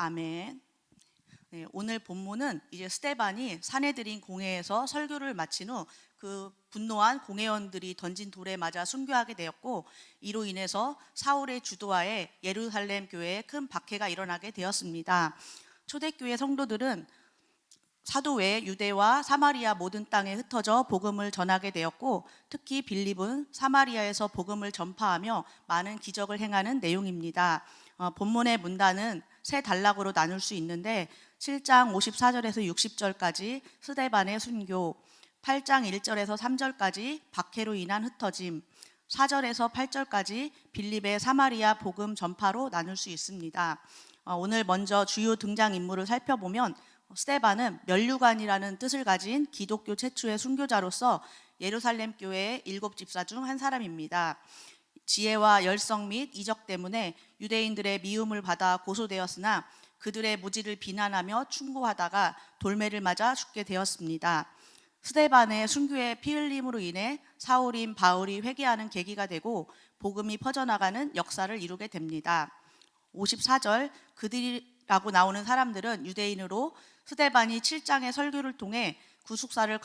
아멘. 네, 오늘 본문은 이제 스데반이 사내들인 공회에서 설교를 마친 후 그 분노한 공회원들이 던진 돌에 맞아 순교하게 되었고, 이로 인해서 사울의 주도하에 예루살렘 교회에 큰 박해가 일어나게 되었습니다. 초대교회 성도들은 사도 외에 유대와 사마리아 모든 땅에 흩어져 복음을 전하게 되었고, 특히 빌립은 사마리아에서 복음을 전파하며 많은 기적을 행하는 내용입니다. 본문의 문단은 세 단락으로 나눌 수 있는데 7장 54절에서 60절까지 스데반의 순교, 8장 1절에서 3절까지 박해로 인한 흩어짐, 4절에서 8절까지 빌립의 사마리아 복음 전파로 나눌 수 있습니다. 오늘 먼저 주요 등장인물을 살펴보면 스데반은 면류관이라는 뜻을 가진 기독교 최초의 순교자로서 예루살렘 교회의 7집사 중 한 사람입니다. 지혜와 열성 및 이적 때문에 유대인들의 미움을 받아 고소되었으나 그들의 무지를 비난하며 충고하다가 돌매를 맞아 죽게 되었습니다. 스데반의 순교의 피 흘림으로 인해 사울인 바울이 회개하는 계기가 되고 복음이 퍼져나가는 역사를 이루게 됩니다. 54절, 그들이라고 나오는 사람들은 유대인으로 스데반이 7장의 설교를 통해 구속사를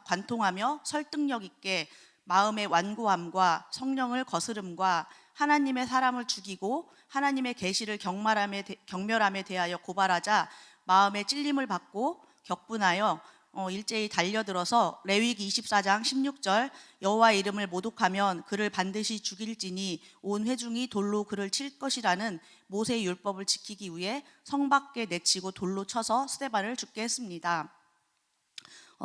관통하며 설득력 있게 마음의 완고함과 성령을 거스름과 하나님의 사람을 죽이고 하나님의 계시를 경멸함에 대하여 고발하자 마음의 찔림을 받고 격분하여 일제히 달려들어서 레위기 24장 16절, 여호와의 이름을 모독하면 그를 반드시 죽일지니 온 회중이 돌로 그를 칠 것이라는 모세의 율법을 지키기 위해 성 밖에 내치고 돌로 쳐서 스데반을 죽게 했습니다.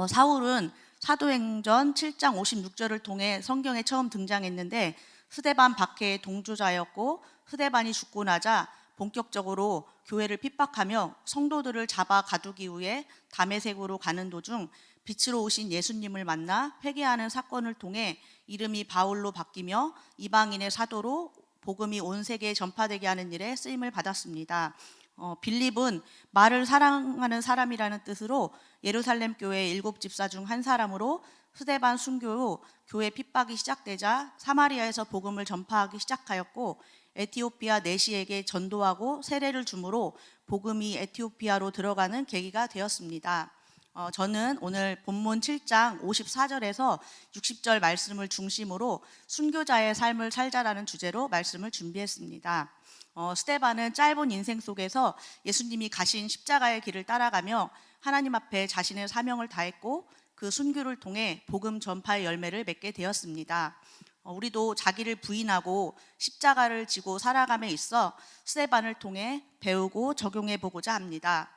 사울은 사도행전 7장 56절을 통해 성경에 처음 등장했는데 스데반 박해의 동조자였고, 스데반이 죽고 나자 본격적으로 교회를 핍박하며 성도들을 잡아 가두기 위해 다메섹으로 가는 도중 빛으로 오신 예수님을 만나 회개하는 사건을 통해 이름이 바울로 바뀌며 이방인의 사도로 복음이 온 세계에 전파되게 하는 일에 쓰임을 받았습니다. 빌립은 말을 사랑하는 사람이라는 뜻으로 예루살렘 교회 7집사 중 한 사람으로 스데반 순교 후 교회 핍박이 시작되자 사마리아에서 복음을 전파하기 시작하였고, 에티오피아 내시에게 전도하고 세례를 주므로 복음이 에티오피아로 들어가는 계기가 되었습니다. 저는 오늘 본문 7장 54절에서 60절 말씀을 중심으로 순교자의 삶을 살자라는 주제로 말씀을 준비했습니다. 스데반은 짧은 인생 속에서 예수님이 가신 십자가의 길을 따라가며 하나님 앞에 자신의 사명을 다했고 그 순교를 통해 복음 전파의 열매를 맺게 되었습니다. 우리도 자기를 부인하고 십자가를 지고 살아감에 있어 스데반을 통해 배우고 적용해 보고자 합니다.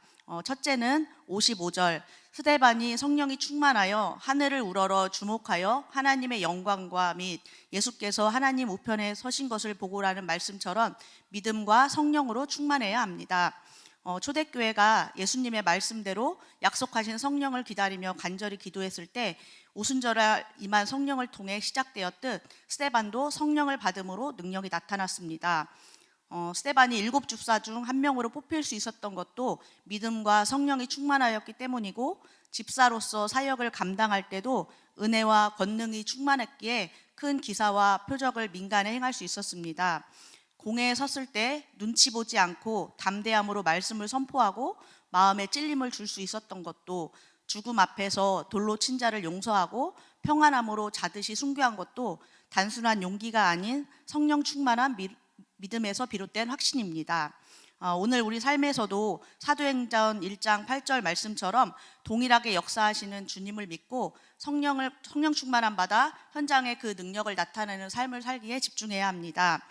첫째는 55절, 스데반이 성령이 충만하여 하늘을 우러러 주목하여 하나님의 영광과 및 예수께서 하나님 우편에 서신 것을 보고라는 말씀처럼 믿음과 성령으로 충만해야 합니다. 초대교회가 예수님의 말씀대로 약속하신 성령을 기다리며 간절히 기도했을 때 오순절날 임한 성령을 통해 시작되었듯 스데반도 성령을 받음으로 능력이 나타났습니다. 스데반이 7집사 중 한 명으로 뽑힐 수 있었던 것도 믿음과 성령이 충만하였기 때문이고, 집사로서 사역을 감당할 때도 은혜와 권능이 충만했기에 큰 기사와 표적을 민간에 행할 수 있었습니다. 공회에 섰을 때 눈치 보지 않고 담대함으로 말씀을 선포하고 마음에 찔림을 줄 수 있었던 것도, 죽음 앞에서 돌로 친 자를 용서하고 평안함으로 자듯이 순교한 것도 단순한 용기가 아닌 성령 충만한 믿음에서 비롯된 확신입니다. 오늘 우리 삶에서도 사도행전 1장 8절 말씀처럼 동일하게 역사하시는 주님을 믿고 성령 충만함 받아 현장에 그 능력을 나타내는 삶을 살기에 집중해야 합니다.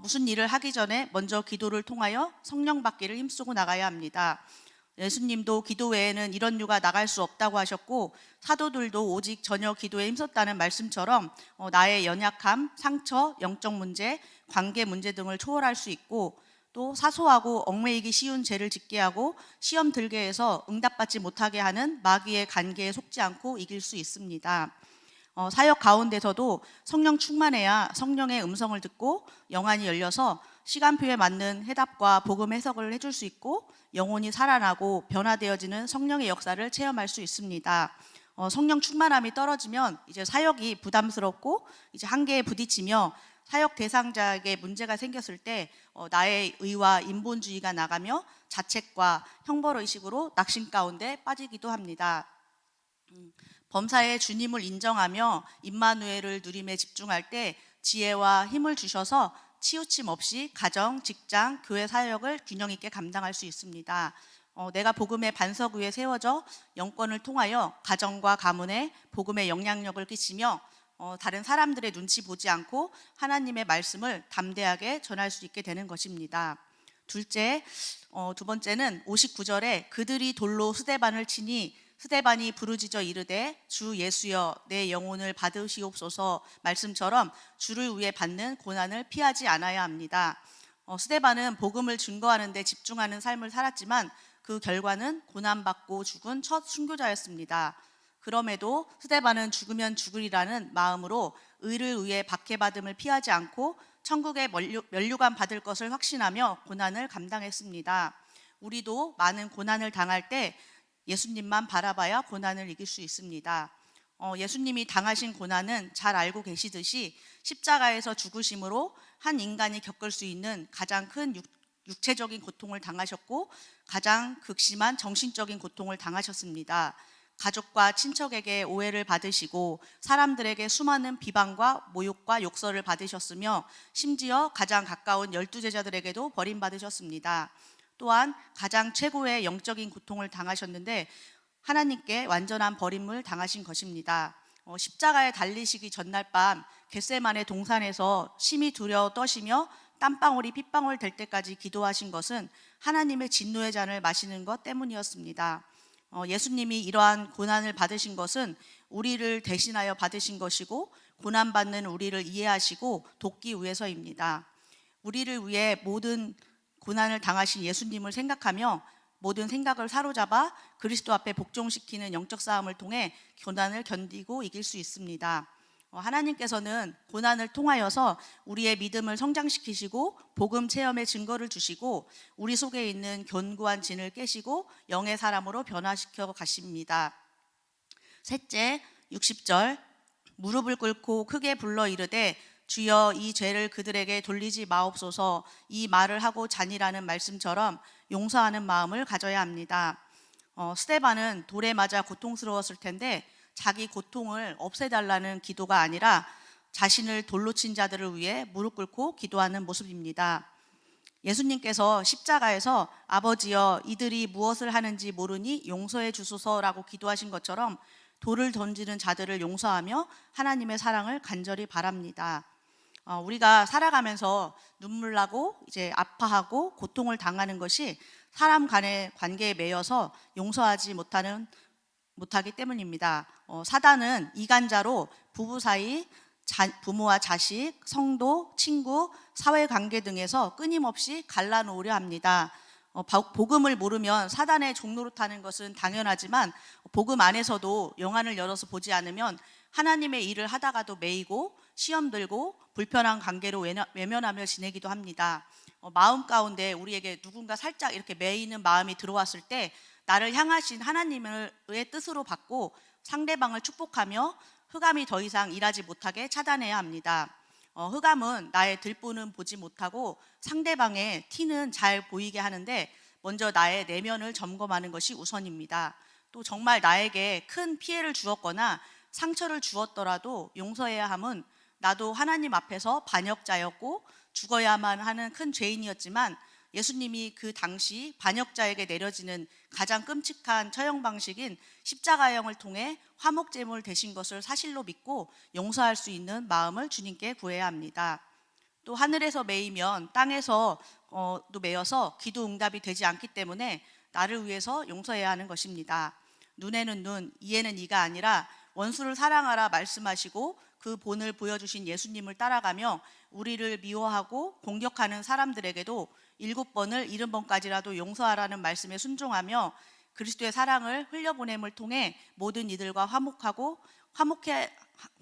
무슨 일을 하기 전에 먼저 기도를 통하여 성령 받기를 힘쓰고 나가야 합니다. 예수님도 기도 외에는 이런 유가 나갈 수 없다고 하셨고, 사도들도 오직 전혀 기도에 힘썼다는 말씀처럼 나의 연약함, 상처, 영적 문제, 관계 문제 등을 초월할 수 있고, 또 사소하고 얽매이기 쉬운 죄를 짓게 하고 시험 들게 해서 응답받지 못하게 하는 마귀의 관계에 속지 않고 이길 수 있습니다. 사역 가운데서도 성령 충만해야 성령의 음성을 듣고 영안이 열려서 시간표에 맞는 해답과 복음 해석을 해줄 수 있고 영혼이 살아나고 변화되어지는 성령의 역사를 체험할 수 있습니다. 성령 충만함이 떨어지면 이제 사역이 부담스럽고 이제 한계에 부딪히며 사역 대상자에게 문제가 생겼을 때 나의 의와 인본주의가 나가며 자책과 형벌의식으로 낙심 가운데 빠지기도 합니다. 범사의 주님을 인정하며 임마누엘을 누림에 집중할 때 지혜와 힘을 주셔서 치우침 없이 가정, 직장, 교회 사역을 균형 있게 감당할 수 있습니다. 내가 복음의 반석 위에 세워져 영권을 통하여 가정과 가문에 복음의 영향력을 끼치며 다른 사람들의 눈치 보지 않고 하나님의 말씀을 담대하게 전할 수 있게 되는 것입니다. 두 번째는 59절에 그들이 돌로 스데반을 치니 스데반이 부르짖어 이르되 주 예수여 내 영혼을 받으시옵소서 말씀처럼 주를 위해 받는 고난을 피하지 않아야 합니다. 스데반은 복음을 증거하는 데 집중하는 삶을 살았지만 그 결과는 고난받고 죽은 첫 순교자였습니다. 그럼에도 스데반은 죽으면 죽으리라는 마음으로 의를 위해 박해받음을 피하지 않고 천국의 면류관 받을 것을 확신하며 고난을 감당했습니다. 우리도 많은 고난을 당할 때 예수님만 바라봐야 고난을 이길 수 있습니다. 예수님이 당하신 고난은 잘 알고 계시듯이 십자가에서 죽으심으로 한 인간이 겪을 수 있는 가장 큰 육체적인 고통을 당하셨고 가장 극심한 정신적인 고통을 당하셨습니다. 가족과 친척에게 오해를 받으시고 사람들에게 수많은 비방과 모욕과 욕설을 받으셨으며 심지어 가장 가까운 12제자들에게도 버림받으셨습니다. 또한 가장 최고의 영적인 고통을 당하셨는데 하나님께 완전한 버림을 당하신 것입니다. 십자가에 달리시기 전날 밤 겟세마네 동산에서 심히 두려워 떠시며 땀방울이 핏방울 될 때까지 기도하신 것은 하나님의 진노의 잔을 마시는 것 때문이었습니다. 예수님이 이러한 고난을 받으신 것은 우리를 대신하여 받으신 것이고 고난받는 우리를 이해하시고 돕기 위해서입니다. 우리를 위해 모든 고난을 당하신 예수님을 생각하며 모든 생각을 사로잡아 그리스도 앞에 복종시키는 영적 싸움을 통해 고난을 견디고 이길 수 있습니다. 하나님께서는 고난을 통하여서 우리의 믿음을 성장시키시고 복음 체험의 증거를 주시고 우리 속에 있는 견고한 진을 깨시고 영의 사람으로 변화시켜 가십니다. 셋째, 60절 무릎을 꿇고 크게 불러 이르되 주여 이 죄를 그들에게 돌리지 마옵소서 이 말을 하고 자니라는 말씀처럼 용서하는 마음을 가져야 합니다. 스데반은 돌에 맞아 고통스러웠을 텐데 자기 고통을 없애달라는 기도가 아니라 자신을 돌로 친 자들을 위해 무릎 꿇고 기도하는 모습입니다. 예수님께서 십자가에서 아버지여 이들이 무엇을 하는지 모르니 용서해 주소서라고 기도하신 것처럼 돌을 던지는 자들을 용서하며 하나님의 사랑을 간절히 바랍니다. 우리가 살아가면서 눈물 나고 이제 아파하고 고통을 당하는 것이 사람 간의 관계에 매여서 용서하지 못하기 때문입니다. 사단은 이간자로 부부 사이, 부모와 자식, 성도, 친구, 사회관계 등에서 끊임없이 갈라놓으려 합니다. 복음을 모르면 사단의 종로로 타는 것은 당연하지만 복음 안에서도 영안을 열어서 보지 않으면 하나님의 일을 하다가도 매이고 시험 들고 불편한 관계로 외면하며 지내기도 합니다. 마음 가운데 우리에게 누군가 살짝 이렇게 매이는 마음이 들어왔을 때 나를 향하신 하나님의 뜻으로 받고 상대방을 축복하며 흑암이 더 이상 일하지 못하게 차단해야 합니다. 흑암은 나의 들보는 보지 못하고 상대방의 티는 잘 보이게 하는데 먼저 나의 내면을 점검하는 것이 우선입니다. 또 정말 나에게 큰 피해를 주었거나 상처를 주었더라도 용서해야 함은 나도 하나님 앞에서 반역자였고 죽어야만 하는 큰 죄인이었지만 예수님이 그 당시 반역자에게 내려지는 가장 끔찍한 처형 방식인 십자가형을 통해 화목제물 되신 것을 사실로 믿고 용서할 수 있는 마음을 주님께 구해야 합니다. 또 하늘에서 매이면 땅에서 또 매여서 기도 응답이 되지 않기 때문에 나를 위해서 용서해야 하는 것입니다. 눈에는 눈, 이에는 이가 아니라 원수를 사랑하라 말씀하시고 그 본을 보여주신 예수님을 따라가며 우리를 미워하고 공격하는 사람들에게도 7번을 70번까지라도 용서하라는 말씀에 순종하며 그리스도의 사랑을 흘려보냄을 통해 모든 이들과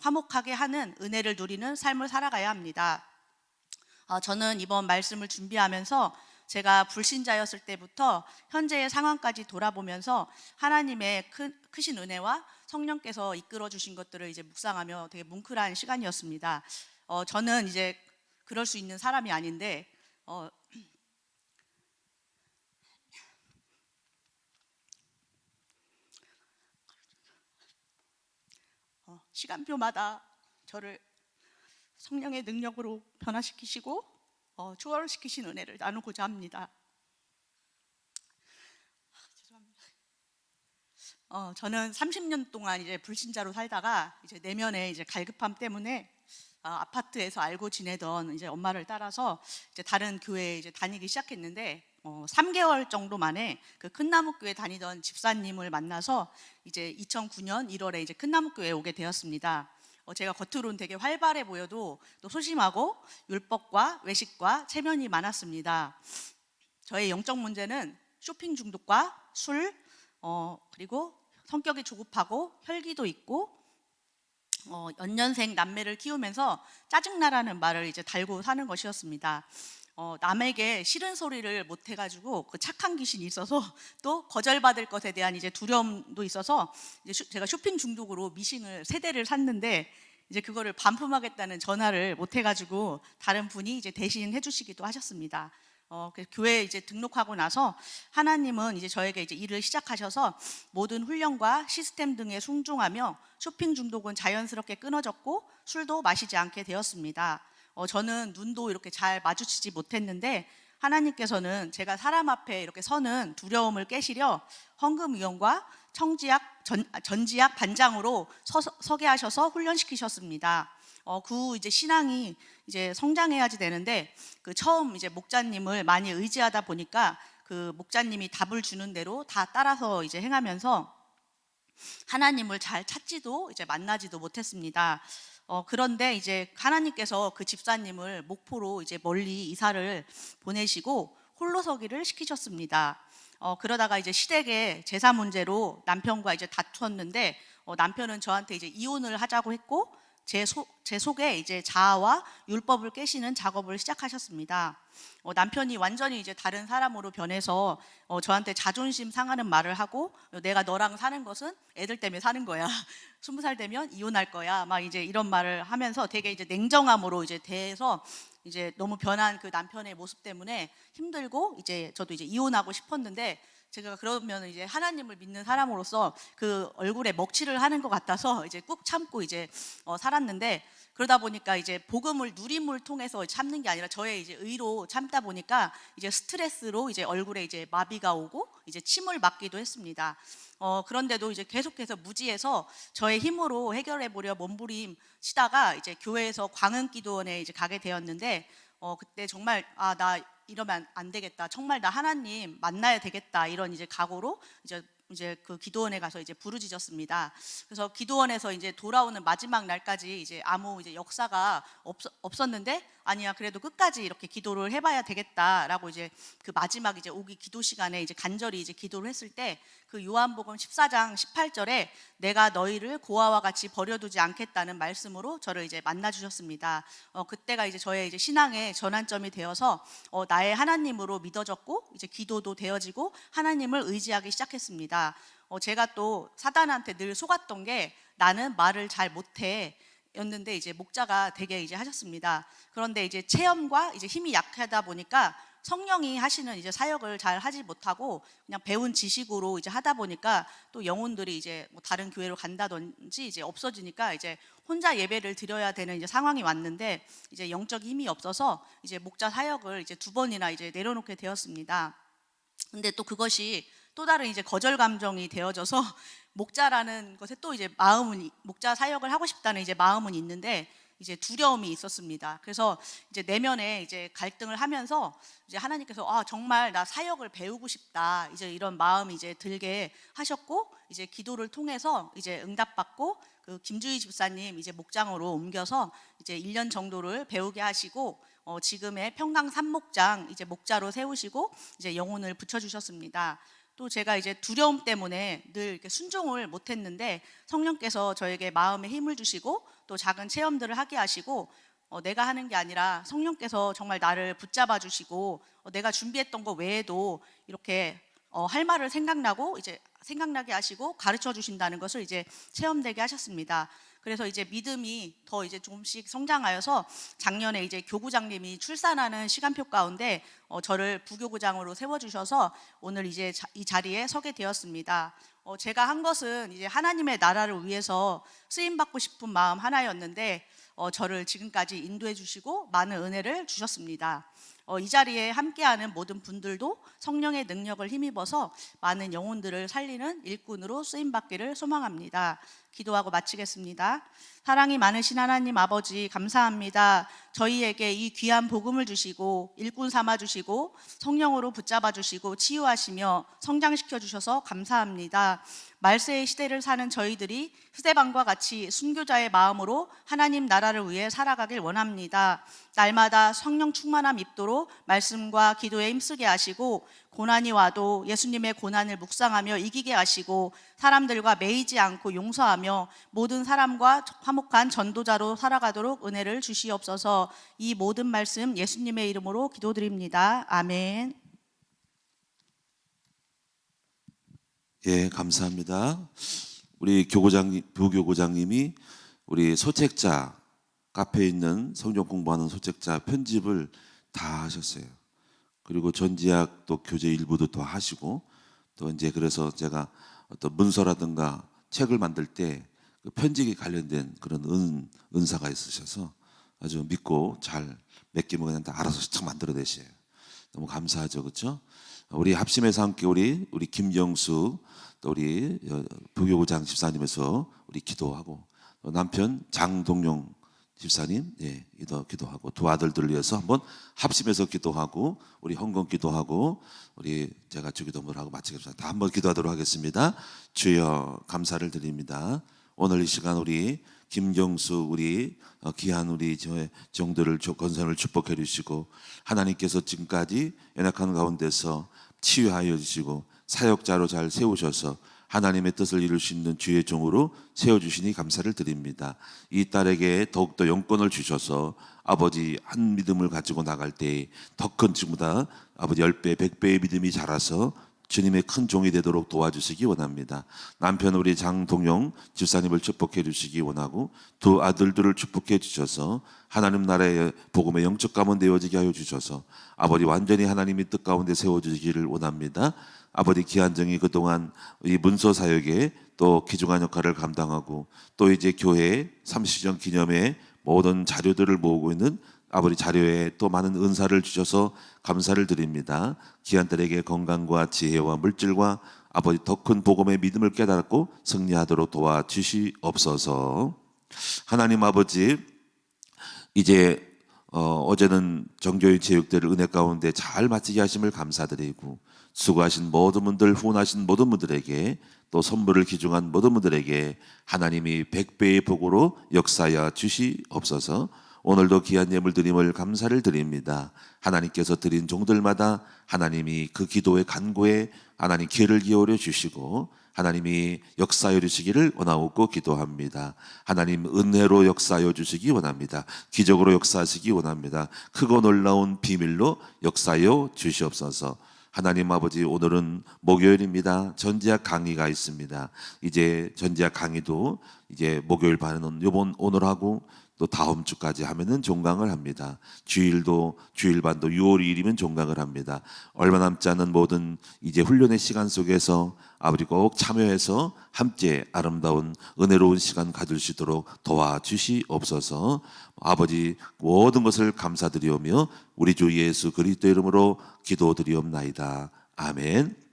화목하게 하는 은혜를 누리는 삶을 살아가야 합니다. 저는 이번 말씀을 준비하면서 제가 불신자였을 때부터 현재의 상황까지 돌아보면서 하나님의 크신 은혜와 성령께서 이끌어 주신 것들을 이제 묵상하며 되게 뭉클한 시간이었습니다. 저는 이제 그럴 수 있는 사람이 아닌데 시간표마다 저를 성령의 능력으로 변화시키시고 초월시키신 은혜를 나누고자 합니다. 죄송합니다. 저는 30년 동안 이제 불신자로 살다가 이제 내면에 이제 갈급함 때문에 아파트에서 알고 지내던 이제 엄마를 따라서 이제 다른 교회에 이제 다니기 시작했는데 3개월 정도 만에 그 큰나무교회 다니던 집사님을 만나서 이제 2009년 1월에 이제 큰나무교회에 오게 되었습니다. 제가 겉으로는 되게 활발해 보여도 또 소심하고 율법과 외식과 체면이 많았습니다. 저의 영적 문제는 쇼핑 중독과 술, 그리고 성격이 조급하고 혈기도 있고 연년생 남매를 키우면서 짜증나라는 말을 이제 달고 사는 것이었습니다. 남에게 싫은 소리를 못 해가지고 그 착한 귀신이 있어서 또 거절받을 것에 대한 이제 두려움도 있어서 이제 제가 쇼핑 중독으로 미싱을 3대를 샀는데 이제 그거를 반품하겠다는 전화를 못 해가지고 다른 분이 이제 대신 해주시기도 하셨습니다. 그래서 교회에 이제 등록하고 나서 하나님은 이제 저에게 이제 일을 시작하셔서 모든 훈련과 시스템 등에 순종하며 쇼핑 중독은 자연스럽게 끊어졌고 술도 마시지 않게 되었습니다. 저는 눈도 이렇게 잘 마주치지 못했는데 하나님께서는 제가 사람 앞에 이렇게 서는 두려움을 깨시려 헌금위원과 전지학 반장으로 서게 하셔서 훈련시키셨습니다. 그 후 이제 신앙이 이제 성장해야지 되는데 그 처음 이제 목자님을 많이 의지하다 보니까 그 목자님이 답을 주는 대로 다 따라서 이제 행하면서 하나님을 잘 찾지도 이제 만나지도 못했습니다. 그런데 이제 하나님께서 그 집사님을 목포로 이제 멀리 이사를 보내시고 홀로서기를 시키셨습니다. 그러다가 이제 시댁의 제사 문제로 남편과 이제 다투었는데 남편은 저한테 이제 이혼을 하자고 했고 제 속에 이제 자아와 율법을 깨시는 작업을 시작하셨습니다. 남편이 완전히 이제 다른 사람으로 변해서 저한테 자존심 상하는 말을 하고 내가 너랑 사는 것은 애들 때문에 사는 거야. 20살 되면 이혼할 거야. 막 이제 이런 말을 하면서 되게 이제 냉정함으로 이제 대해서 이제 너무 변한 그 남편의 모습 때문에 힘들고 이제 저도 이제 이혼하고 싶었는데 제가 그러면 이제 하나님을 믿는 사람으로서 그 얼굴에 먹칠을 하는 것 같아서 이제 꾹 참고 이제 살았는데 그러다 보니까 이제 복음을 누림을 통해서 참는 게 아니라 저의 이제 의로 참다 보니까 이제 스트레스로 이제 얼굴에 이제 마비가 오고 이제 침을 맞기도 했습니다. 그런데도 이제 계속해서 무지해서 저의 힘으로 해결해 보려 몸부림치다가 이제 교회에서 광흥기도원에 이제 가게 되었는데 그때 정말 나 이러면 안 되겠다. 정말 나 하나님 만나야 되겠다. 이런 이제 각오로 이제 그 기도원에 가서 이제 부르짖었습니다. 그래서 기도원에서 이제 돌아오는 마지막 날까지 이제 아무 이제 역사가 없었는데 아니야 그래도 끝까지 이렇게 기도를 해봐야 되겠다라고 이제 그 마지막 이제 오기 기도 시간에 이제 간절히 이제 기도를 했을 때 그 요한복음 14장 18절에 내가 너희를 고아와 같이 버려두지 않겠다는 말씀으로 저를 이제 만나 주셨습니다. 그때가 이제 저의 이제 신앙의 전환점이 되어서 나의 하나님으로 믿어졌고 이제 기도도 되어지고 하나님을 의지하기 시작했습니다. 제가 또 사단한테 늘 속았던 게 나는 말을 잘 못해 였는데 이제 목자가 되게 이제 하셨습니다. 그런데 이제 체험과 이제 힘이 약하다 보니까 성령이 하시는 이제 사역을 잘 하지 못하고 그냥 배운 지식으로 이제 하다 보니까 또 영혼들이 이제 뭐 다른 교회로 간다든지 이제 없어지니까 이제 혼자 예배를 드려야 되는 이제 상황이 왔는데 이제 영적 힘이 없어서 이제 목자 사역을 이제 2번이나 이제 내려놓게 되었습니다. 근데 또 그것이 또 다른 이제 거절 감정이 되어져서 목자라는 것에 또 이제 마음은 목자 사역을 하고 싶다는 이제 마음은 있는데 이제 두려움이 있었습니다. 그래서 이제 내면에 이제 갈등을 하면서 이제 하나님께서 정말 나 사역을 배우고 싶다 이제 이런 마음이 이제 들게 하셨고 이제 기도를 통해서 이제 응답받고 그 김주희 집사님 이제 목장으로 옮겨서 이제 1년 정도를 배우게 하시고 지금의 평강 산목장 이제 목자로 세우시고 이제 영혼을 붙여주셨습니다. 또 제가 이제 두려움 때문에 늘 이렇게 순종을 못했는데 성령께서 저에게 마음에 힘을 주시고 또 작은 체험들을 하게 하시고 내가 하는 게 아니라 성령께서 정말 나를 붙잡아 주시고 내가 준비했던 거 외에도 이렇게 할 말을 생각나게 하시고 가르쳐 주신다는 것을 이제 체험되게 하셨습니다. 그래서 이제 믿음이 더 이제 조금씩 성장하여서 작년에 이제 교구장님이 출산하는 시간표 가운데 저를 부교구장으로 세워주셔서 오늘 이제 이 자리에 서게 되었습니다. 제가 한 것은 이제 하나님의 나라를 위해서 쓰임 받고 싶은 마음 하나였는데 저를 지금까지 인도해 주시고 많은 은혜를 주셨습니다. 이 자리에 함께하는 모든 분들도 성령의 능력을 힘입어서 많은 영혼들을 살리는 일꾼으로 쓰임받기를 소망합니다. 기도하고 마치겠습니다. 사랑이 많으신 하나님 아버지 감사합니다. 저희에게 이 귀한 복음을 주시고 일꾼 삼아 주시고 성령으로 붙잡아 주시고 치유하시며 성장시켜 주셔서 감사합니다. 말세의 시대를 사는 저희들이 스데반과 같이 순교자의 마음으로 하나님 나라를 위해 살아가길 원합니다. 날마다 성령 충만함 입도록 말씀과 기도에 힘쓰게 하시고 고난이 와도 예수님의 고난을 묵상하며 이기게 하시고 사람들과 매이지 않고 용서하며 모든 사람과 화목한 전도자로 살아가도록 은혜를 주시옵소서. 이 모든 말씀 예수님의 이름으로 기도드립니다. 아멘. 예, 감사합니다. 우리 부교구장님이 우리 소책자 카페에 있는 성경 공부하는 소책자 편집을 다 하셨어요. 그리고 전지학 또 교재 일부도 더 하시고 또 이제 그래서 제가 어떤 문서라든가 책을 만들 때 그 편집에 관련된 그런 은사가 있으셔서 아주 믿고 잘 맡기면 그냥 다 알아서 참 만들어내셔요. 너무 감사하죠, 그렇죠? 우리 합심해서 함께 우리 김경수 또 우리 부교구장 집사님에서 우리 기도하고 또 남편 장동용 집사님 기도하고 두 아들들을 위해서 한번 합심해서 기도하고 우리 헌금 기도하고 우리 제가 주기도문을 하고 마치겠습니다. 다 한번 기도하도록 하겠습니다. 주여 감사를 드립니다. 오늘 이 시간 우리 김경수 우리 귀한 우리 정들을 건선을 축복해 주시고 하나님께서 지금까지 연약한 가운데서 치유하여 주시고 사역자로 잘 세우셔서 하나님의 뜻을 이룰 수 있는 주의 종으로 세워주시니 감사를 드립니다. 이 딸에게 더욱더 영권을 주셔서 아버지 한 믿음을 가지고 나갈 때 더 큰 지금보다 아버지 10배 100배의 믿음이 자라서 주님의 큰 종이 되도록 도와주시기 원합니다. 남편 우리 장동영 집사님을 축복해 주시기 원하고 두 아들들을 축복해 주셔서 하나님 나라의 복음의 영적 가문 되어지게 하여 주셔서 아버지 완전히 하나님의 뜻 가운데 세워주시기를 원합니다. 아버지 기한정이 그동안 이 문서 사역에 또 귀중한 역할을 감당하고 또 이제 교회 30주년 기념에 모든 자료들을 모으고 있는 아버지 자료에 또 많은 은사를 주셔서 감사를 드립니다. 귀한 딸에게 건강과 지혜와 물질과 아버지 더 큰 복음의 믿음을 깨닫고 승리하도록 도와주시옵소서. 하나님 아버지 이제 어제는 정교의 체육대를 은혜 가운데 잘 마치게 하심을 감사드리고 수고하신 모든 분들 후원하신 모든 분들에게 또 선물을 기중한 모든 분들에게 하나님이 100배의 복으로 역사하여 주시옵소서. 오늘도 귀한 예물 드림을 감사를 드립니다. 하나님께서 드린 종들마다 하나님이 그 기도의 간구에 하나님 귀를 기울여 주시고 하나님이 역사하여 주시기를 원하고 기도합니다. 하나님 은혜로 역사하여 주시기 원합니다. 기적으로 역사하시기 원합니다. 크고 놀라운 비밀로 역사하여 주시옵소서. 하나님 아버지 오늘은 목요일입니다. 전지학 강의가 있습니다. 이제 전지학 강의도 이제 목요일 반은 오늘하고 또 다음 주까지 하면은 종강을 합니다. 주일반도 6월 2일이면 종강을 합니다. 얼마 남지 않은 모든 이제 훈련의 시간 속에서 아버지 꼭 참여해서 함께 아름다운 은혜로운 시간 가질 수 있도록 도와주시옵소서. 아버지 모든 것을 감사드리오며 우리 주 예수 그리스도 이름으로 기도드리옵나이다. 아멘.